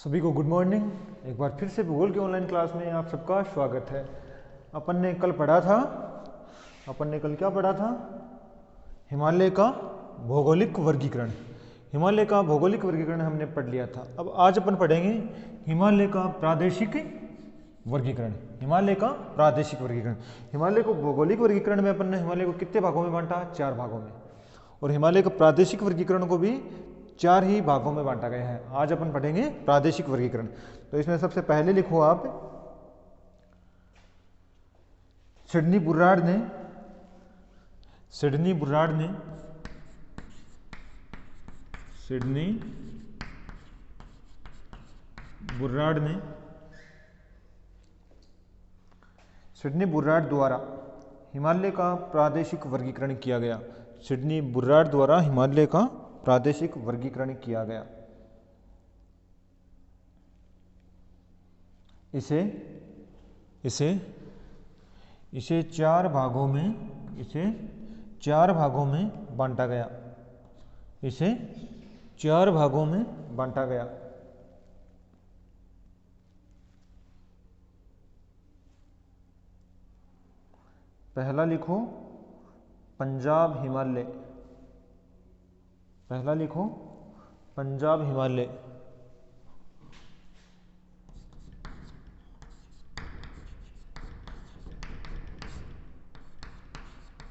सभी को good morning. एक बार फिर से भूगोल की ऑनलाइन क्लास में आप सबका स्वागत है। अपन ने कल क्या पढ़ा था? हिमालय का भौगोलिक वर्गीकरण। हिमालय का भौगोलिक वर्गीकरण हमने पढ़ लिया था। अब आज अपन पढ़ेंगे हिमालय का प्रादेशिक वर्गीकरण। हिमालय का प्रादेशिक वर्गीकरण। हिमालय को भौगोलिक वर्गीकरण में अपन ने हिमालय को कितने भागों में बांटा? 4 भागों में। और हिमालय का प्रादेशिक वर्गीकरण को भी 4 ही भागों में बांटा गया है। आज अपन पढ़ेंगे प्रादेशिक वर्गीकरण। तो इसमें सबसे पहले लिखो आप, सिडनी बुर्रार्ड द्वारा हिमालय का प्रादेशिक वर्गीकरण किया गया। सिडनी बुर्रार्ड द्वारा हिमालय का प्रादेशिक वर्गीकरण किया गया। इसे 4 भागों में बांटा गया। पहला लिखो पंजाब हिमालय।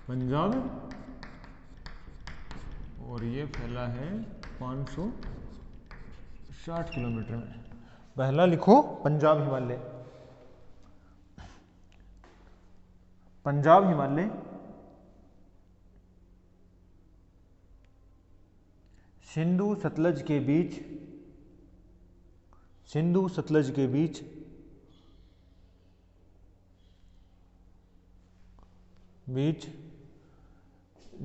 पंजाब और ये फैला है 560 किलोमीटर में। पहला लिखो पंजाब हिमालय सिंधु सतलज के बीच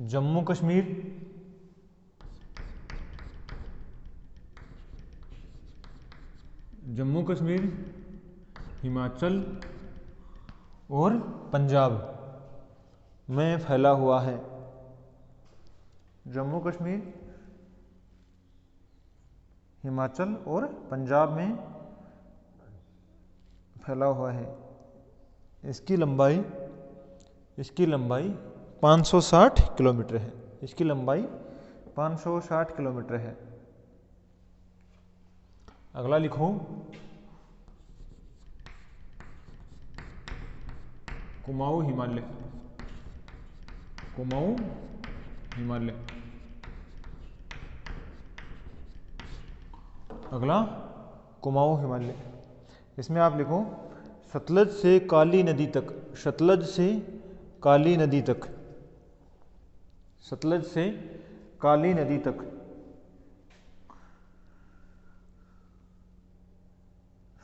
जम्मू कश्मीर, हिमाचल और पंजाब में फैला हुआ है। जम्मू कश्मीर, हिमाचल और पंजाब में फैला हुआ है। इसकी लंबाई 560 किलोमीटर है। अगला लिखो कुमाऊं हिमालय। अगला कुमाऊं हिमालय। इसमें आप लिखो सतलज से काली नदी तक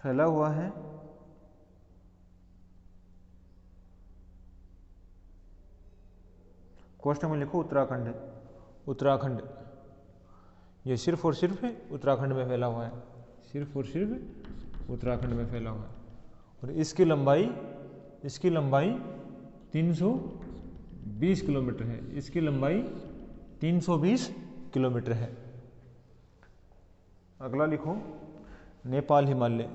फैला हुआ है। क्वेश्चन में लिखो उत्तराखंड। ये सिर्फ और सिर्फ उत्तराखंड में फैला हुआ है। और इसकी लंबाई 320 किलोमीटर है। अगला लिखो नेपाल हिमालय।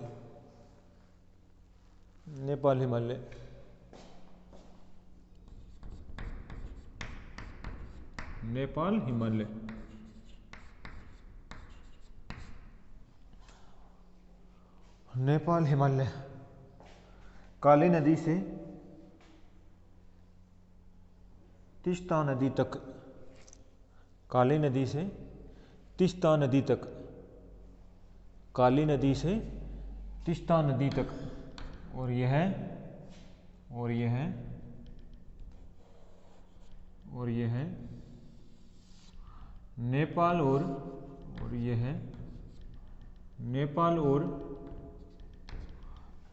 नेपाल हिमालय काली नदी से तीस्ता नदी तक और यह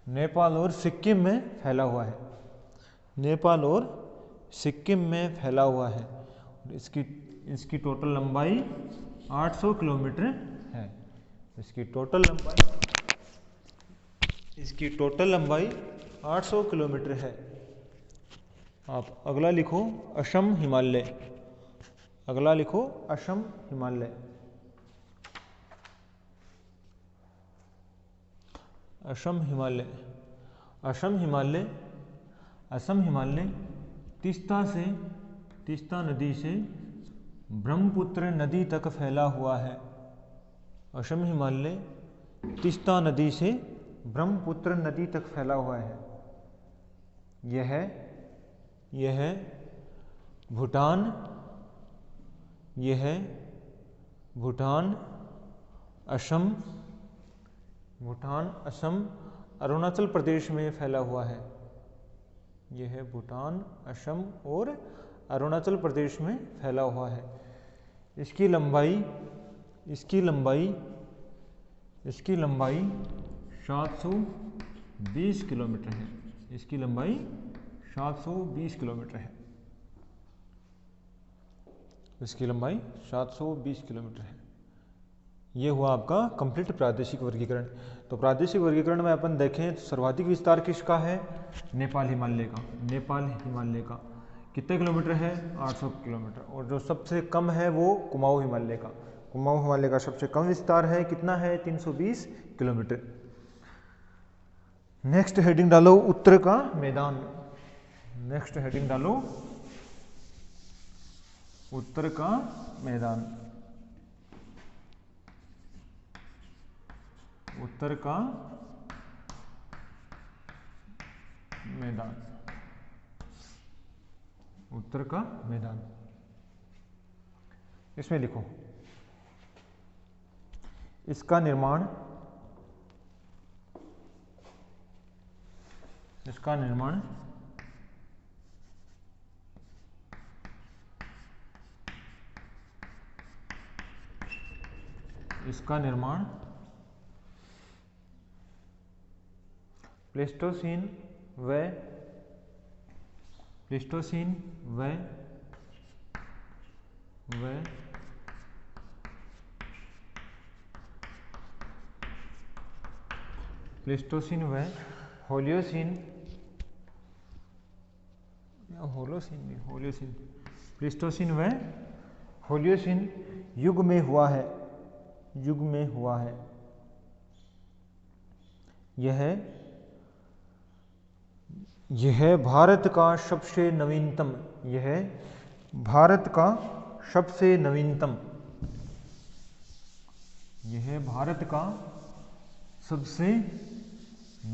नेपाल और सिक्किम में फैला हुआ है। इसकी टोटल लंबाई 800 किलोमीटर है। इसकी टोटल लंबाई 800 किलोमीटर है। आप अगला लिखो असम हिमालय। असम हिमालय, असम हिमालय, असम हिमालय तीस्ता नदी से ब्रह्मपुत्र नदी तक फैला हुआ है। असम हिमालय तीस्ता नदी से ब्रह्मपुत्र नदी तक फैला हुआ है। यह भूटान, असम, अरुणाचल प्रदेश में फैला हुआ है। यह भूटान, असम और अरुणाचल प्रदेश में फैला हुआ है। इसकी लंबाई 720 किलोमीटर है। इसकी लंबाई 720 किलोमीटर है। इसकी लंबाई 720 किलोमीटर है। ये हुआ आपका कंप्लीट प्रादेशिक वर्गीकरण। तो प्रादेशिक वर्गीकरण में अपन देखें तो सर्वाधिक विस्तार किसका है? नेपाल हिमालय का। नेपाल हिमालय का कितने किलोमीटर है? 800 किलोमीटर। और जो सबसे कम है वो कुमाऊं हिमालय का। कुमाऊं हिमालय का सबसे कम विस्तार है, कितना है? 320 किलोमीटर। नेक्स्ट हेडिंग डालो उत्तर का मैदान। नेक्स्ट हेडिंग डालो उत्तर का मैदान। उत्तर का मैदान। उत्तर का मैदान। इसमें लिखो इसका निर्माण इसका निर्माण प्लेस्टोसीन व होलियोसीन प्लेस्टोसीन व होलियोसीन युग में हुआ है। यह भारत का सबसे नवीनतम सबसे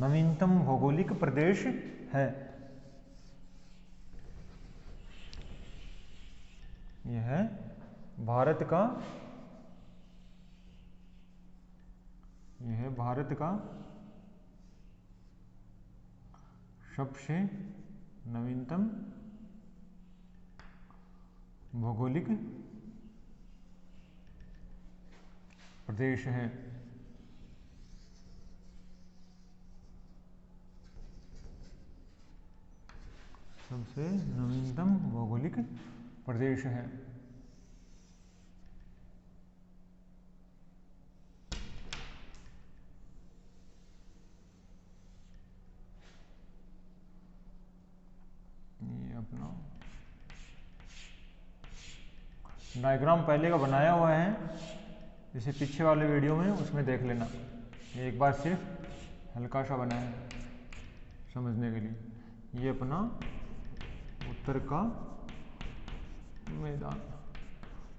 नवीनतम भौगोलिक प्रदेश है। यह भारत का सबसे नवीनतम भौगोलिक प्रदेश है। सबसे नवीनतम भौगोलिक प्रदेश है। ये अपना डायग्राम पहले का बनाया हुआ है, जैसे पीछे वाले वीडियो में, उसमें देख लेना। ये एक बार सिर्फ हल्का सा बनाया है समझने के लिए। ये अपना उत्तर का मैदान।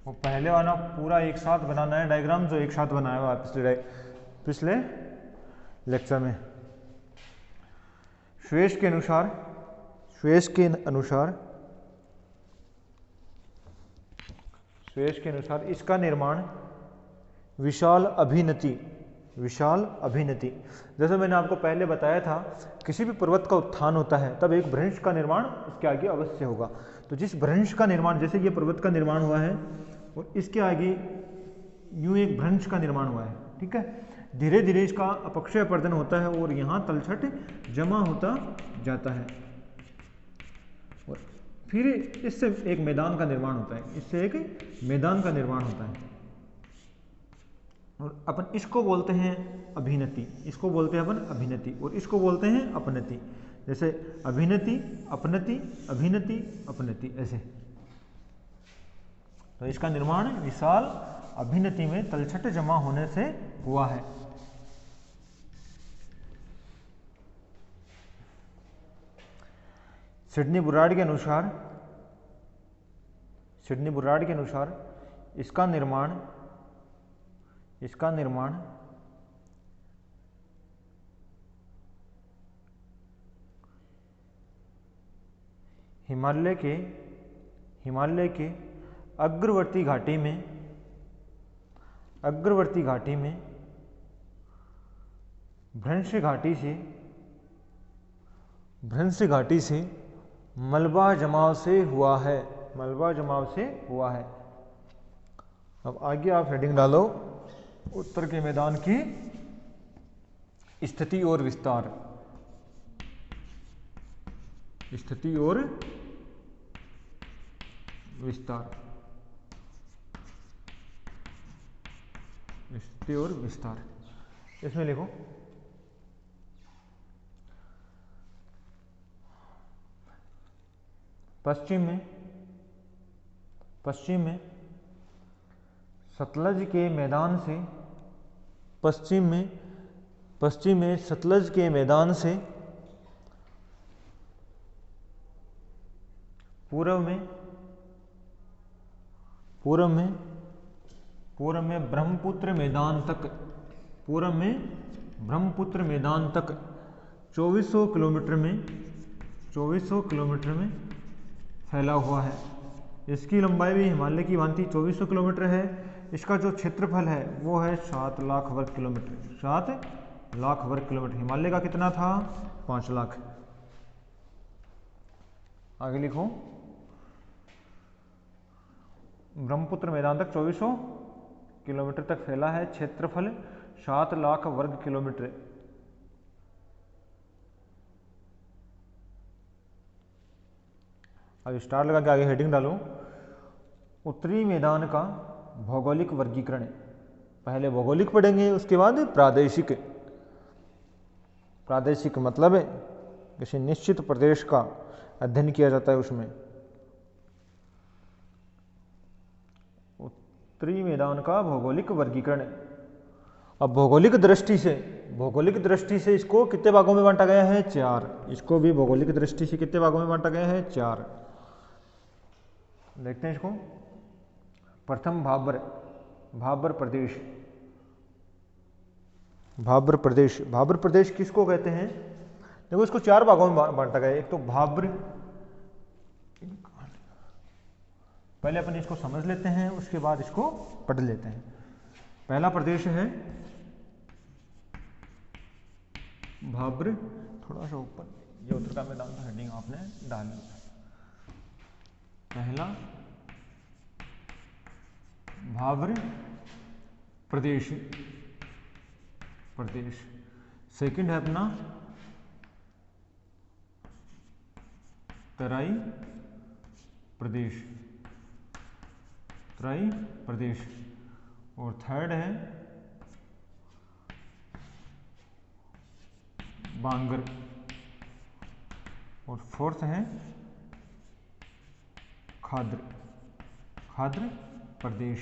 वो पहले वाला पूरा एक साथ बनाना है डायग्राम, जो एक साथ बनाया हुआ पिछले लेक्चर में। श्वेस के अनुसार इसका निर्माण विशाल अभिनति, जैसे मैंने आपको पहले बताया था, किसी भी पर्वत का उत्थान होता है तब एक भ्रंश का निर्माण उसके आगे अवश्य होगा। तो जिस भ्रंश का निर्माण, जैसे ये पर्वत का निर्माण हुआ है और इसके आगे यूं एक भ्रंश का निर्माण हुआ है, ठीक है। धीरे धीरे इसका अपक्षय अपर्दन होता है और यहाँ तलछट जमा होता जाता है और फिर इससे एक मैदान का निर्माण होता है। और अपन इसको बोलते हैं अभिनति, और इसको बोलते हैं अपनति। जैसे अभिनति, अपनति, ऐसे। तो इसका निर्माण विशाल अभिनति में तलछट जमा होने से हुआ है। सिडनी बुराड के अनुसार इसका निर्माण हिमालय के अग्रवर्ती घाटी में भ्रंश घाटी से मलबा जमाव से हुआ है। अब आगे आप हेडिंग डालो, उत्तर के मैदान की स्थिति और विस्तार। इसमें लिखो पश्चिम में सतलज के मैदान से पूर्व में ब्रह्मपुत्र मैदान तक 2400 किलोमीटर में फैला हुआ है। इसकी लंबाई भी हिमालय की भांति 2400 किलोमीटर है। इसका जो क्षेत्रफल है वो है 7 लाख वर्ग किलोमीटर। हिमालय का कितना था? 5 लाख। आगे लिखो, ब्रह्मपुत्र मैदान तक 2400 किलोमीटर तक फैला है, क्षेत्रफल 7 लाख वर्ग किलोमीटर। अब स्टार लगा के आगे हेडिंग डालो, उत्तरी मैदान का भौगोलिक वर्गीकरण। पहले भौगोलिक पढ़ेंगे, उसके बाद प्रादेशिक मतलब है किसी निश्चित प्रदेश का अध्ययन किया जाता है उसमें। उत्तरी मैदान का भौगोलिक वर्गीकरण। अब भौगोलिक दृष्टि से इसको कितने भागों में बांटा गया है? 4। इसको भी भौगोलिक दृष्टि से कितने भागों में बांटा गया है? 4। देखते हैं इसको। प्रथम भाबर प्रदेश किसको कहते हैं? देखो, इसको 4 भागों में बांटा गया है। एक तो भाबर, पहले अपन इसको समझ लेते हैं, उसके बाद इसको पढ़ लेते हैं। पहला प्रदेश है भाबर, थोड़ा सा ऊपर, ये उत्तर का मैदान का हेडिंग आपने डाल लिया। पहला भाबर प्रदेश। सेकंड है अपना तराई प्रदेश। और थर्ड है बांगर। और फोर्थ है खाद्र प्रदेश।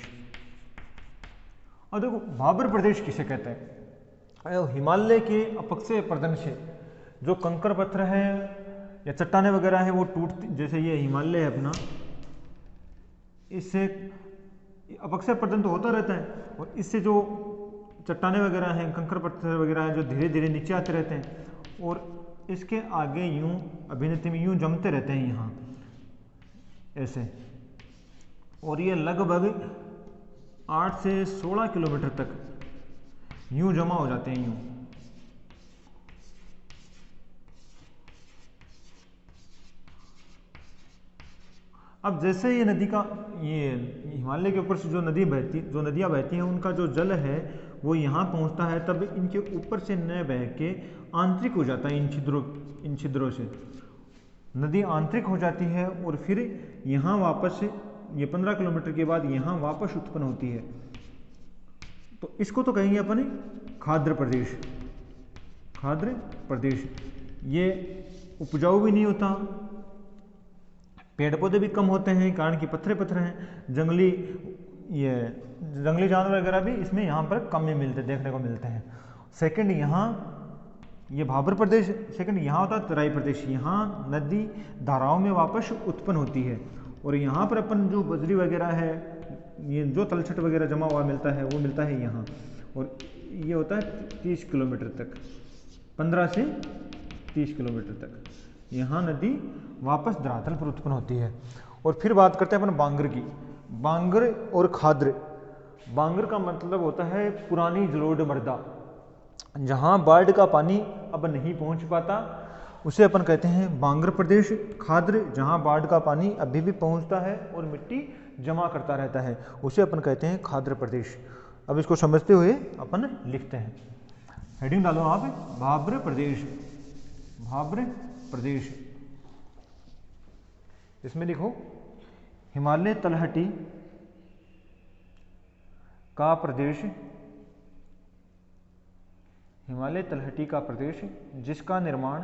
और देखो, भाबर प्रदेश किसे कहते हैं? हिमालय के अपक्षय प्रदन से जो कंकर पत्थर है या चट्टाने वगैरह है वो टूटती, जैसे ये हिमालय है अपना, इससे अपक्षय प्रदन तो होता रहता है, और इससे जो चट्टाने वगैरह हैं, कंकर पत्थर वगैरह हैं, जो धीरे धीरे नीचे आते रहते हैं और इसके आगे यूं अभिनति में यूं जमते रहते हैं यहाँ ऐसे, और ये लगभग 8 से 16 किलोमीटर तक यूं जमा हो जाते हैं यूं। अब जैसे ये नदी का, ये हिमालय के ऊपर से जो नदियाँ बहती हैं उनका जो जल है वो यहाँ पहुँचता है, तब इनके ऊपर से न बह के आंतरिक हो जाता है इन छिद्रों से नदी आंतरिक हो जाती है, और फिर यहाँ वापस ये 15 किलोमीटर के बाद यहाँ वापस उत्पन्न होती है। तो इसको तो कहेंगे अपने खाद्र प्रदेश। ये उपजाऊ भी नहीं होता, पेड़ पौधे भी कम होते हैं, कारण कि पत्थर हैं, जंगली जानवर वगैरह भी इसमें यहाँ पर कम ही देखने को मिलते हैं। सेकंड, यहाँ ये भाबर प्रदेश। सेकंड यहाँ होता है तराई प्रदेश, यहाँ नदी धाराओं में वापस उत्पन्न होती है। और यहाँ पर अपन जो बजरी वगैरह है, ये जो तलछट वगैरह जमा हुआ मिलता है वो मिलता है यहाँ। और ये होता है 30 किलोमीटर तक, 15 से 30 किलोमीटर तक यहाँ नदी वापस धरातल पर उत्पन्न होती है। और फिर बात करते हैं अपन बांगर की। बांगर और खाद्र। बांगर का मतलब होता है पुरानी जलोढ़ मृदा, जहाँ बाढ़ का पानी अब नहीं पहुँच पाता उसे अपन कहते हैं बांगर प्रदेश। खाद्र जहाँ बाढ़ का पानी अभी भी पहुँचता है और मिट्टी जमा करता रहता है उसे अपन कहते हैं खाद्र प्रदेश। अब इसको समझते हुए अपन लिखते हैं, हेडिंग डालो आप, भाबर प्रदेश। भाबर प्रदेश, इसमें लिखो हिमालय तलहटी का प्रदेश, हिमालय तलहटी का प्रदेश जिसका निर्माण,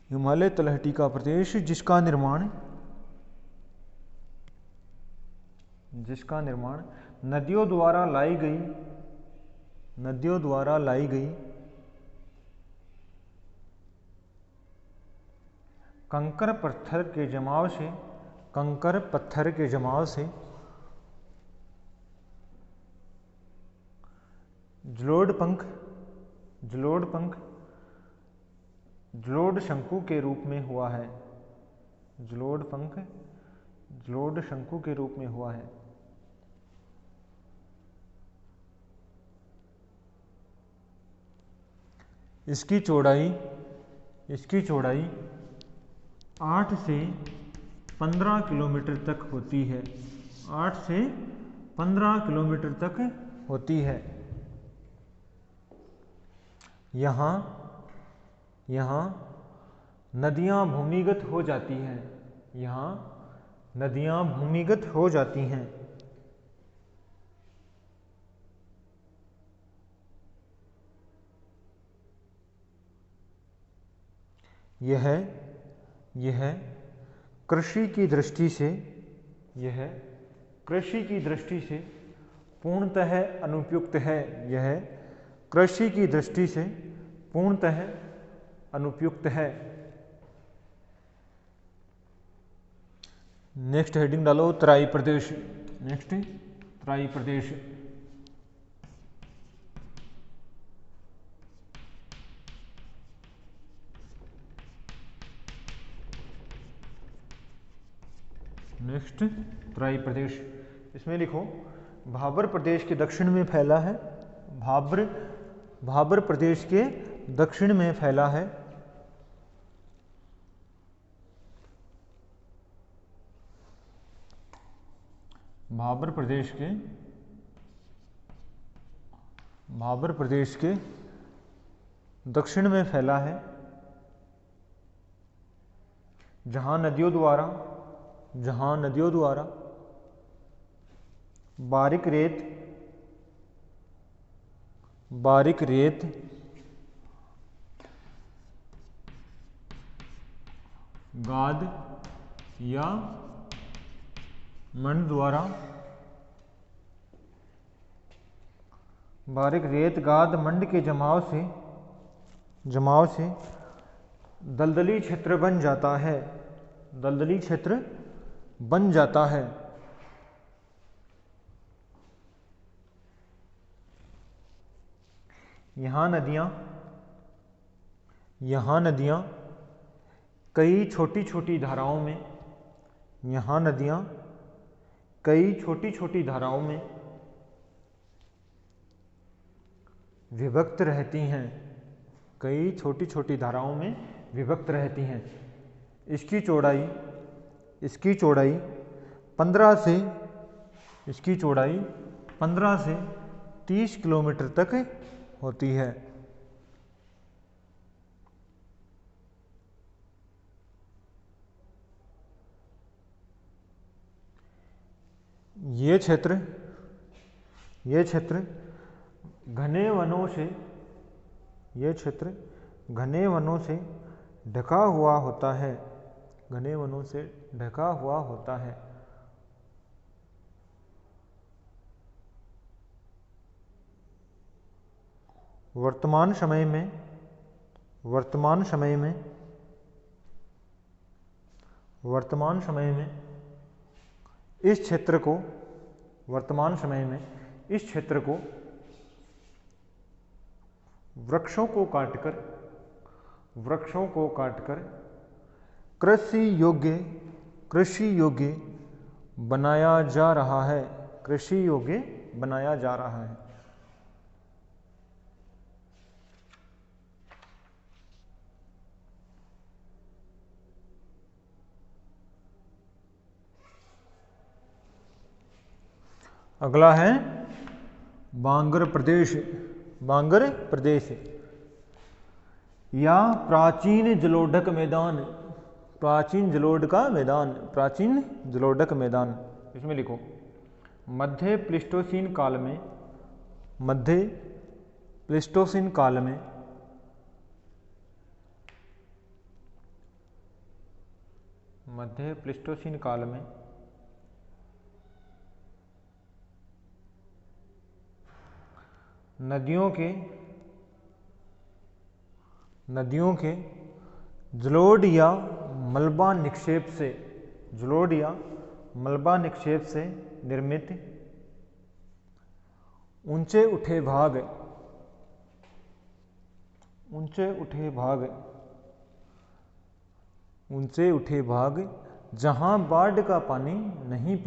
हिमालय तलहटी का प्रदेश जिसका निर्माण, जिसका निर्माण नदियों द्वारा लाई गई, नदियों द्वारा लाई गई कंकर पत्थर के जमाव से, कंकर पत्थर के जमाव से जलोढ़ पंख, जलोढ़ पंख जलोढ़ शंकु के रूप में हुआ है, जलोढ़ पंख जलोढ़ शंकु के रूप में हुआ है। इसकी चौड़ाई, इसकी चौड़ाई 8 से 15 किलोमीटर तक होती है, 8 से 15 किलोमीटर तक होती है। यहाँ यहाँ नदियाँ भूमिगत हो जाती हैं, यहाँ नदियाँ भूमिगत हो जाती हैं। यह कृषि की दृष्टि से, यह कृषि की दृष्टि से पूर्णतः अनुपयुक्त है, यह कृषि की दृष्टि से पूर्णतः अनुपयुक्त है। नेक्स्ट हेडिंग डालो तराई प्रदेश। नेक्स्ट तराई प्रदेश, नेक्स्ट तराई प्रदेश, इसमें लिखो भाबर प्रदेश के दक्षिण में फैला है, भाबर प्रदेश के दक्षिण में फैला है। भाबर प्रदेश के, भाबर प्रदेश के दक्षिण में फैला है, जहां नदियों द्वारा, जहां नदियों द्वारा बारीक रेत, बारीक रेत गाद या मंड द्वारा, बारीक रेत गाद मंड के जमाव से दलदली क्षेत्र बन जाता है, दलदली क्षेत्र बन जाता है। यहाँ नदियाँ कई छोटी छोटी धाराओं में, यहाँ नदियाँ कई छोटी छोटी धाराओं में विभक्त रहती हैं, कई छोटी छोटी धाराओं में विभक्त रहती हैं। इसकी चौड़ाई, इसकी चौड़ाई 15 से, इसकी चौड़ाई 15 से 30 किलोमीटर तक होती है। ये क्षेत्र घने वनों से, ये क्षेत्र घने वनों से ढका हुआ होता है, घने वनों से ढका हुआ होता है। वर्तमान समय में वर्तमान समय में वर्तमान समय में इस क्षेत्र को वर्तमान समय में इस क्षेत्र को वृक्षों को काटकर कृषि योग्य बनाया जा रहा है। कृषि योग्य बनाया जा रहा है। अगला है बांगर प्रदेश। बांगर प्रदेश या प्राचीन जलोढ़क मैदान। प्राचीन जलोढ़क मैदान। इसमें लिखो मध्य प्लीस्टोसीन काल में नदियों के जलोढ़ या मलबा निक्षेप से निर्मित ऊंचे उठे भाग जहां बाढ़ का पानी नहीं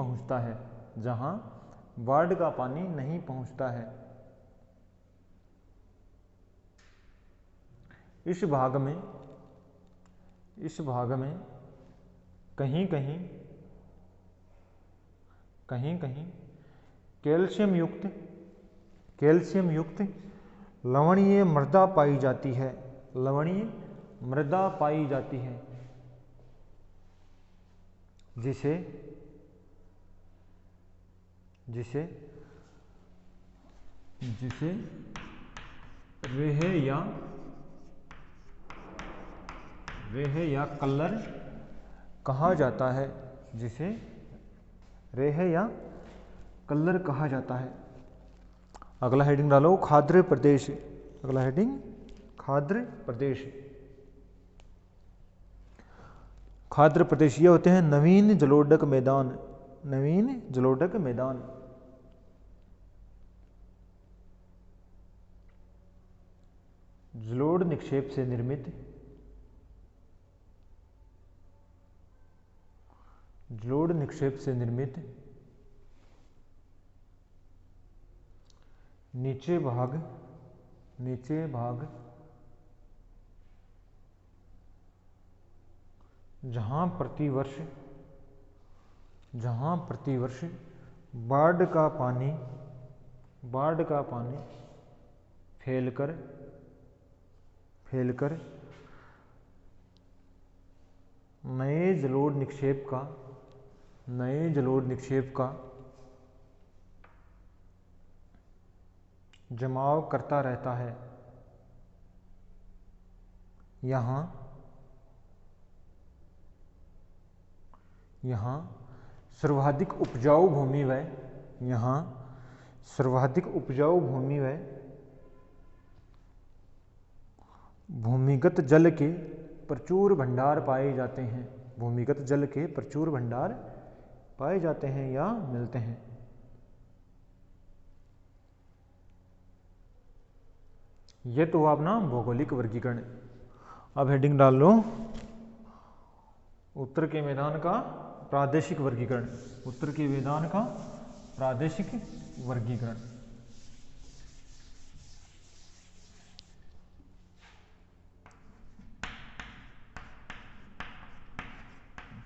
पहुंचता है, इस भाग में कहीं कहीं कैल्शियम युक्त लवणीय मृदा पाई जाती है जिसे रेह या कल्लर कहा जाता है। अगला हेडिंग डालो खाद्य प्रदेश। अगला हेडिंग खाद्य प्रदेश। खाद्य प्रदेश ये होते हैं नवीन जलोढ़क मैदान। जलोढ़ निक्षेप से निर्मित नीचे भाग जहां प्रतिवर्ष बाढ़ का पानी फैलकर नए जलोढ़ निक्षेप का जमाव करता रहता है। यहाँ सर्वाधिक उपजाऊ भूमि व भूमिगत जल के प्रचुर भंडार पाए जाते हैं या मिलते हैं। ये तो हुआ अपना भौगोलिक वर्गीकरण। अब हेडिंग डाल लो उत्तर के मैदान का प्रादेशिक वर्गीकरण। उत्तर के मैदान का प्रादेशिक वर्गीकरण।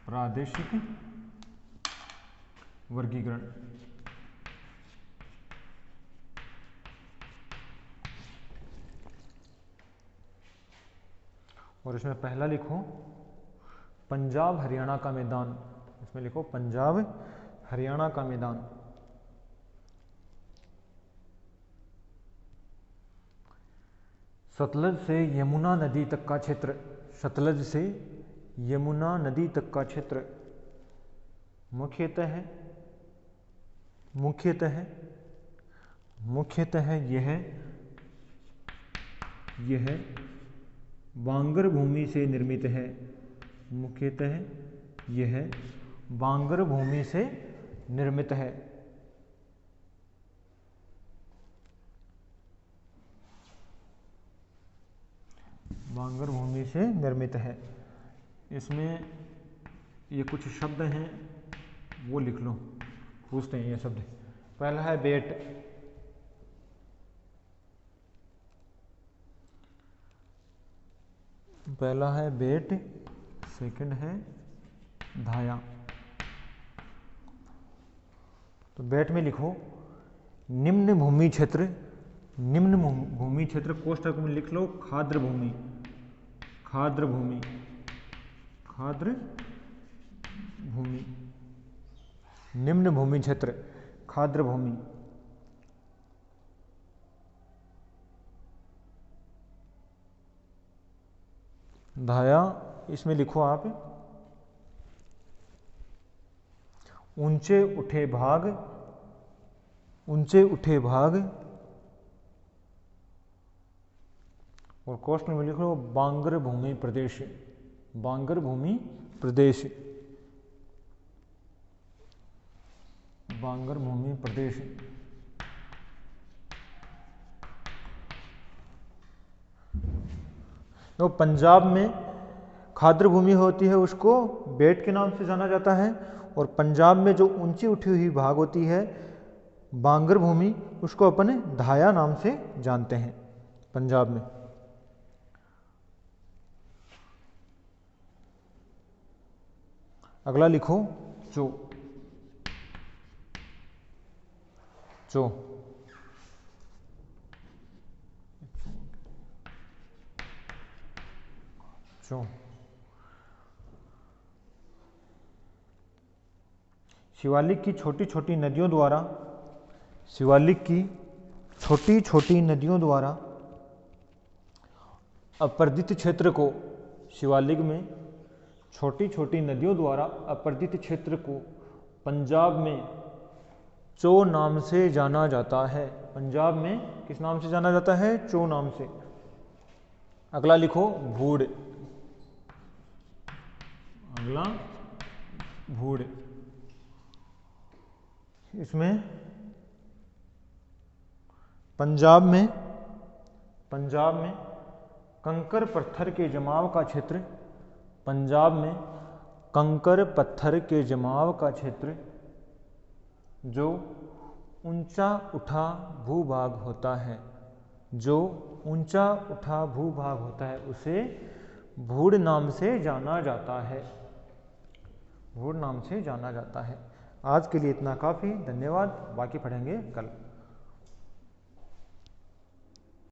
प्रादेशिक वर्गीकरण। और इसमें पहला लिखो पंजाब हरियाणा का मैदान। इसमें लिखो पंजाब हरियाणा का मैदान। सतलज से यमुना नदी तक का क्षेत्र। सतलज से यमुना नदी तक का क्षेत्र मुख्यतः यह यह बांगर भूमि से निर्मित है। मुख्यतः यह बांगर भूमि से निर्मित है। बांगर भूमि से निर्मित है। इसमें ये कुछ शब्द हैं वो लिख लो, पूछते हैं ये शब्द। पहला है बेट, पहला है बेट, सेकंड है धाया। तो बेट में लिखो निम्न भूमि क्षेत्र, निम्न भूमि क्षेत्र कोष्ठक में लिख लो खाद्र भूमि, खाद्र भूमि, खाद्र भूमि, निम्न भूमि क्षेत्र खाद्र भूमि। धाया इसमें लिखो आप ऊंचे उठे भाग, ऊंचे उठे भाग, और कोष्ठ में लिख लो बांगर भूमि प्रदेश, बांगर भूमि प्रदेश, बांगर भूमि प्रदेश। तो पंजाब में खाद्र भूमि होती है उसको बेट के नाम से जाना जाता है, और पंजाब में जो ऊंची उठी हुई भाग होती है बांगर भूमि उसको अपन धाया नाम से जानते हैं पंजाब में। अगला लिखो चो, चो, चो। शिवालिक की छोटी छोटी नदियों द्वारा, शिवालिक की छोटी छोटी नदियों द्वारा अपर्दित क्षेत्र को, शिवालिक में छोटी छोटी नदियों द्वारा अपर्दित क्षेत्र को पंजाब में चो नाम से जाना जाता है। पंजाब में किस नाम से जाना जाता है? चो नाम से। अगला लिखो भूड़, अगला भूड़। इसमें पंजाब में कंकर पत्थर के जमाव का क्षेत्र, पंजाब में कंकर पत्थर के जमाव का क्षेत्र जो ऊंचा उठा भूभाग होता है, जो ऊंचा उठा भूभाग होता है उसे भूड़ नाम से जाना जाता है, भूड़ नाम से जाना जाता है। आज के लिए इतना काफ़ी, धन्यवाद। बाकी पढ़ेंगे कल।